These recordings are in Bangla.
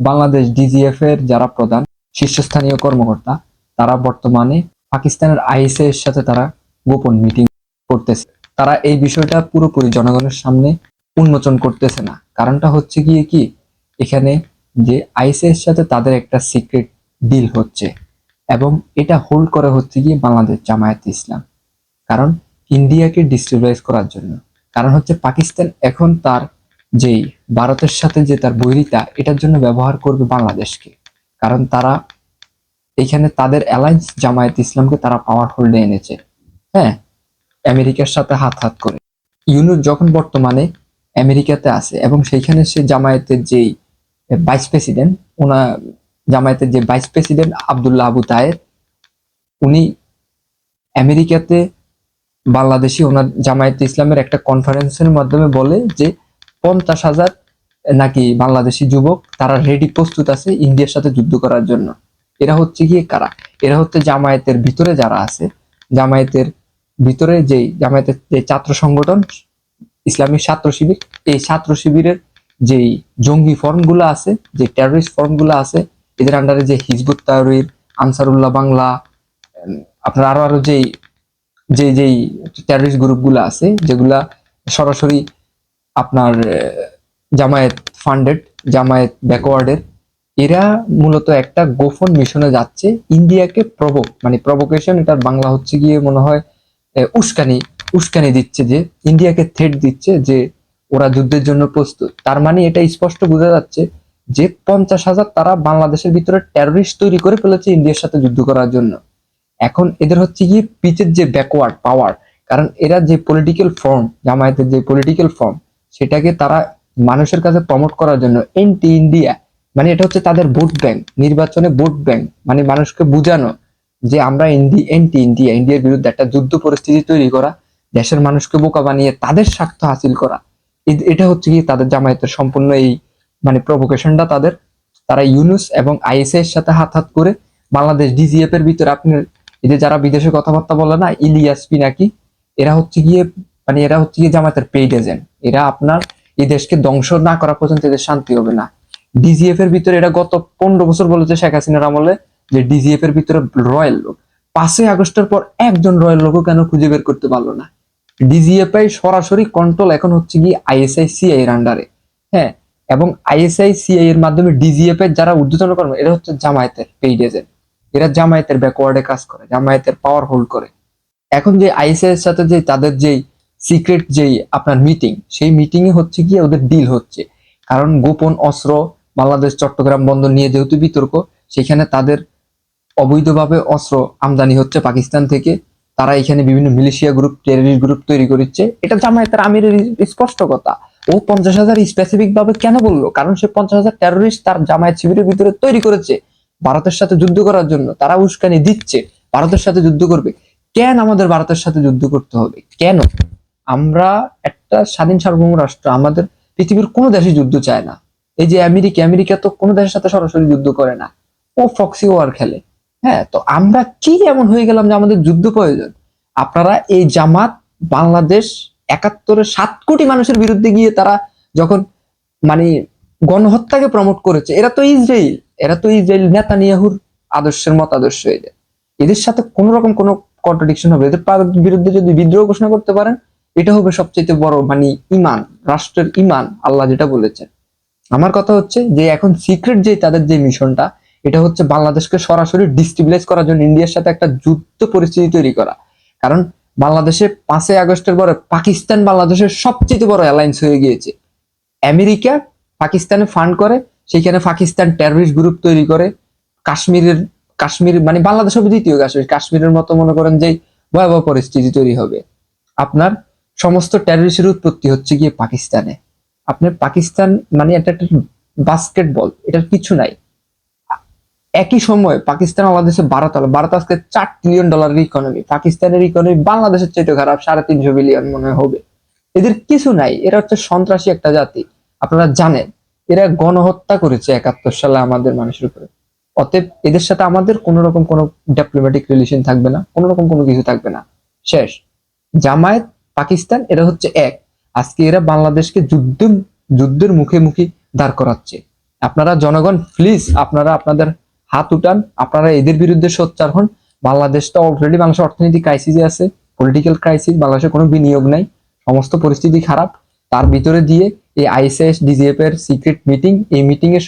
বাংলাদেশ ডিজিএফ এর যারা প্রধান শীর্ষস্থানীয় কর্মকর্তা, তারা বর্তমানে পাকিস্তানের আইএসএ এর সাথে তারা গোপন মিটিং করতেছে। তারা এই বিষয়টা পুরোপুরি জনগণের সামনে উন্মোচন করতেছে না। কারণটা হচ্ছে গিয়ে কি, এখানে যে আইএসএ এর সাথে তাদের একটা সিক্রেট ডিল হচ্ছে, এবং এটা হোল্ড করা হচ্ছে গিয়ে বাংলাদেশ জামায়াতে ইসলাম। কারণ ইন্ডিয়াকে ডিস্টেবিলাইজ করার জন্য। কারণ হচ্ছে পাকিস্তান এখন তার যেই ভারতের সাথে যে তার বৈরিতা, এটার জন্য ব্যবহার করবে বাংলাদেশকে। কারণ তারা এখানে তাদের অ্যালায়েন্স জামায়াত ইসলামকে তারা পাওয়ার হোল্ডে এনেছে। হ্যাঁ, আমেরিকার সাথে হাত হাত করে। ইউনূস যখন বর্তমানে আমেরিকাতে আছে এবং সেইখানে সে জামায়াতের যেই ভাইস প্রেসিডেন্ট, জামায়াতের যে ভাইস প্রেসিডেন্ট আব্দুল্লাহ আবু তায়ের, উনি আমেরিকাতে বাংলাদেশি ওনার জামায়াতে ইসলামের একটা কনফারেন্সের মাধ্যমে বলে যে 50,000 নাকি বাংলাদেশি যুবক তারা রেডি, প্রস্তুত আছে ইন্ডিয়ার সাথে যুদ্ধ করার জন্য। এরা হচ্ছে গিয়ে কারা? এরা হচ্ছে জামায়াতের ভিতরে যারা আছে, জামায়াতের ভিতরে জামায়াতের যে ছাত্র সংগঠন ইসলামী ছাত্র শিবির, এই ছাত্র শিবিরের যেই জঙ্গি ফর্ম গুলো আছে, যে টেররিস্ট ফর্ম গুলো আছে, এদের আন্ডারে যে হিজবুত তাহরীর, আনসারুল্লাহ বাংলা, আপনার আরো যেই যেই যেই টেররিস্ট গ্রুপগুলো আছে, যেগুলা সরাসরি আপনার জামায়াত ফান্ডেড, জামায়াত ব্যাকওয়ার্ডের, এরা মূলত একটা গোপন মিশনে যাচ্ছে ইন্ডিয়াকে প্রভোকেশন, এটার বাংলা হচ্ছে গিয়ে মনে হয় উস্কানি উস্কানি দিচ্ছে, যে ইন্ডিয়াকে থ্রেট দিচ্ছে যে ওরা যুদ্ধের জন্য প্রস্তুত। তার মানে এটা স্পষ্ট বোঝা যাচ্ছে যে 50,000 তারা বাংলাদেশের ভিতরে টেররিস্ট তৈরি করে ফেলেছে ইন্ডিয়ার সাথে যুদ্ধ করার জন্য। এখন এদের হচ্ছে গিয়ে পিচের যে ব্যাকওয়ার্ড পাওয়ার, কারণ এরা যে পলিটিক্যাল ফর্ম, জামায়াতের যে পলিটিক্যাল ফর্ম, সেটাকে তারা মানুষের কাছে প্রমোট করার জন্য এন্টি ইন্ডিয়া, মানে এটা হচ্ছে তাদের ভোট ব্যাংক, নির্বাচনে ভোট ব্যাংক, মানে মানুষকে বুঝানো যে আমরা এন্টি ইন্ডিয়া, ইন্ডিয়ার বিরুদ্ধে একটা যুদ্ধ পরিস্থিতি তৈরি করা, দেশের মানুষকে বোকা বানিয়ে তাদের স্বার্থ হাসিল করা। এটা হচ্ছে কি তাদের জামায়াতের সম্পূর্ণ এই প্রভোকেশনটা তাদের। তারা ইউনূস এবং আইএসএ এর সাথে হাত হাত করে বাংলাদেশ ডিজিএফ এর ভিতরে, আপনি এই যে যারা বিদেশে কথাবার্তা বলে না, ইলিয়াস পিনাকি, এরা হচ্ছে গিয়ে এরা হচ্ছে গিয়ে জামায়াতের পেইড এজেন্ট। এরা আপনার এই দেশকে ধ্বংস না করা পর্যন্ত এদের শান্তি হবে না। ডিজিএফ এর ভিতরে এরা গত 15 বছর বলেছে শেখ হাসিনার আমলে যে ডিজিএফ এর ভিতরে রয়্যাল লোক, 5ই আগস্টের পর একজন রয়্যাল লোকও কেন খুঁজে বের করতে পারলো না। ডিজিএফ আই সরাসরি কন্ট্রোল এখন হচ্ছে গিয়ে আইএসআই সিআই এর আন্ডারে। হ্যাঁ, এবং আইএসআই সিআই এর মাধ্যমে ডিজিএফ এর যারা ঊর্ধ্বতন কর্মী, এরা হচ্ছে জামায়াতের পেইড এজেন্ট। এরা জামায়াতের ব্যাকওয়ার্ডে কাজ করে, জামায়াতের পাওয়ার হোল্ড করে। এখন যে আইএসআই এর সাথে যে তাদের যেই সিক্রেট যেই আপনার মিটিং, সেই মিটিং এ হচ্ছে গিয়ে ওদের ডিল হচ্ছে। কারণ গোপন অস্ত্র বাংলাদেশ চট্টগ্রাম বন্দর নিয়ে যেহেতু বিতর্ক, সেখানে তাদের অবৈধভাবে অস্ত্র আমদানি হচ্ছে পাকিস্তান থেকে। তারা এখানে বিভিন্ন মিলিশিয়া গ্রুপ, টেররিস্ট গ্রুপ তৈরি করছে। এটা জামায়াতের আমিরের স্পষ্ট কথা। ও 50,000 স্পেসিফিক ভাবে কেন বললো? কারণ সে 50,000 টেররিস্ট তার জামায়াত শিবিরের ভিতরে তৈরি করেছে ভারতের সাথে যুদ্ধ করার জন্য। তারা উস্কানি দিচ্ছে ভারতের সাথে যুদ্ধ করবে। কেন আমাদের ভারতের সাথে যুদ্ধ করতে হবে? কেন? আমরা একটা স্বাধীন সার্বভৌম রাষ্ট্র, আমাদের পৃথিবীর কোনো দেশে যুদ্ধ চায় না। এই যে আমেরিকা তো কোনো দেশের সাথে সরাসরি যুদ্ধ করে না, ও ফক্সি ওয়ার খেলে। হ্যাঁ, তো আমরা কি এমন হয়ে গেলাম যে আমাদের যুদ্ধ প্রয়োজন? আপনারা এই জামাত বাংলাদেশ 71-এ 7 কোটি মানুষের বিরুদ্ধে গিয়ে তারা যখন মানে গণহত্যাকে প্রমোট করেছে, এরা তো ইসরায়েল নেতানিয়াহুর আদর্শের মতাদর্শ। এদের সাথে কোন রকম কোনো কন্ট্রাডিকশন হবে? এদের বিরুদ্ধে যদি বিদ্রোহ ঘোষণা করতে পারেন, এটা হবে সবচেয়ে বড় ইমান, রাষ্ট্রের ইমান, আল্লাহ যেটা বলেছেন। আমার কথা হচ্ছে যে এখন সিক্রেট যে তাদের যে মিশনটা, এটা হচ্ছে বাংলাদেশকে সরাসরি ডিস্টেবিলাইজ করার জন্য ইন্ডিয়ার সাথে একটা যুদ্ধ পরিস্থিতি তৈরি করা। কারণ বাংলাদেশে 5ই আগস্টের পরে পাকিস্তান বাংলাদেশের সবচেয়ে বড় অ্যালায়েন্স হয়ে গিয়েছে। আমেরিকা পাকিস্তানে ফান্ড করে, সেখানে পাকিস্তান টেররিস্ট গ্রুপ তৈরি করে। কাশ্মীর বাংলাদেশ হবে দ্বিতীয় কাশ্মীরের মতো মনে করেন যে ভয়াবহ পরিস্থিতি তৈরি হবে। আপনার সমস্ত টেররিস্টের উৎপত্তি হচ্ছে গিয়ে পাকিস্তানে। আপনার পাকিস্তান একটা বাস্কেটবল, এটার কিছু নাই। একই সময় পাকিস্তান বাংলাদেশে ভারত আজকে $4 ট্রিলিয়ন ইকোনমি। পাকিস্তানের ইকোনমি বাংলাদেশের চাইতে খারাপ, 350 বিলিয়ন মনে হবে। এদের কিছু নাই, এরা হচ্ছে সন্ত্রাসী একটা জাতি। আপনারা জানেন এরা গণহত্যা করেছে 71 সালে আমাদের মানুষের উপরে। অতএব এদের সাথে আমাদের কোন রকম কোনো ডিপ্লোম্যাটিক রিলেশন থাকবে না, কোন রকম কোনো কিছু থাকবে না। শেষ। জামায়াত পাকিস্তান এরা হচ্ছে এক। আজকে এরা বাংলাদেশকে যুদ্ধের মুখে দাঁড় করাচ্ছে। আপনারা জনগণ প্লিজ আপনারা আপনাদের হাত উঠান, আপনারা এদের বিরুদ্ধে সোচ্চার হন। বাংলাদেশটা অলরেডি বাংলাদেশের অর্থনৈতিক ক্রাইসিসে আছে, পলিটিক্যাল ক্রাইসিস, বাংলাদেশে কোনো বিনিয়োগ নাই, সমস্ত পরিস্থিতি খারাপ। তার ভিতরে দিয়ে এই আইএসআইএস ডিজিএফ এর সিক্রেট মিটিং, এই মিটিং এ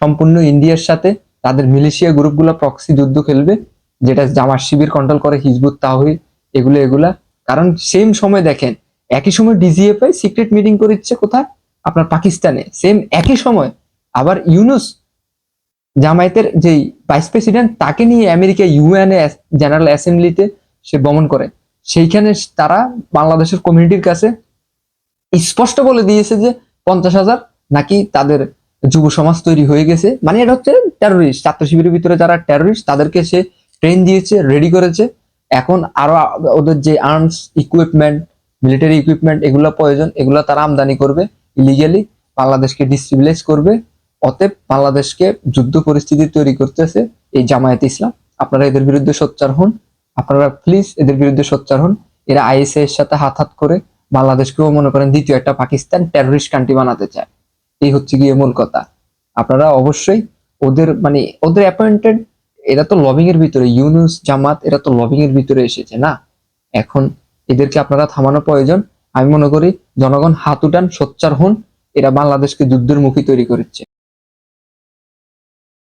সম্পূর্ণ ইন্ডিয়ার সাথে তাদের মিলিশিয়া গ্রুপগুলো প্রক্সি যুদ্ধ খেলবে, যেটা জামাত শিবির কন্ট্রোল করে, হিজবুত তাহরির, এগুলা। কারণ সেম সময় দেখেন, একই সময় ডিজিএফআই সিক্রেট মিটিং করেছে কোথায়, আপনার পাকিস্তানে, সেম একই সময়। আবার ইউনুস জামায়াতের যেই ভাইস প্রেসিডেন্ট, তাকে নিয়ে আমেরিকা ইউএন জেনারেল অ্যাসেম্বলিতে সে ভ্রমণ করে। সেইখানে তারা বাংলাদেশের কমিউনিটির কাছে স্পষ্ট বলে দিয়েছে যে 50,000 নাকি তাদের যুব সমাজ তৈরি হয়ে গেছে। মানে এটা হচ্ছে টেরোরিস্ট, ছাত্র শিবিরের ভিতরে যারা টেরোরিস্ট তাদেরকে সে ট্রেন দিয়েছে, রেডি করেছে। এখন আরো ওদের যে আর্মস ইকুইপমেন্ট, মিলিটারি ইকুইপমেন্ট, এগুলো প্রয়োজন, এগুলো তারা আমদানি করবে ইলিগালি, বাংলাদেশকে ডিস্ট্রিবিউলাইজ করবে। অতএব বাংলাদেশকে যুদ্ধ পরিস্থিতি তৈরি করতেছে এই জামায়াত ইসলাম। আপনারা এদের বিরুদ্ধে সোচ্চার হন, আপনারা প্লিজ এদের বিরুদ্ধে সোচ্চার হন। এরা আইএসআই এর সাথে হাত হাত করে বাংলাদেশকেও মনে করেন দ্বিতীয় একটা পাকিস্তান টেররিস্ট কান্ট্রি বানাতে চায়। এই হচ্ছে গিয়ে মূল কথা। আপনারা অবশ্যই ওদের মানে ওদের অ্যাপয়েন্টেড, এরা তো লবিং এর ভিতরে, ইউনুস জামাত এরা তো লবিং এর ভিতরে এসেছে না। এখন এদেরকে আপনারা থামানো প্রয়োজন। আমি মনে করি জনগণ হাত উঠান, সোচ্চার হন, এরা বাংলাদেশকে যুদ্ধের মুখী তৈরি করেছে।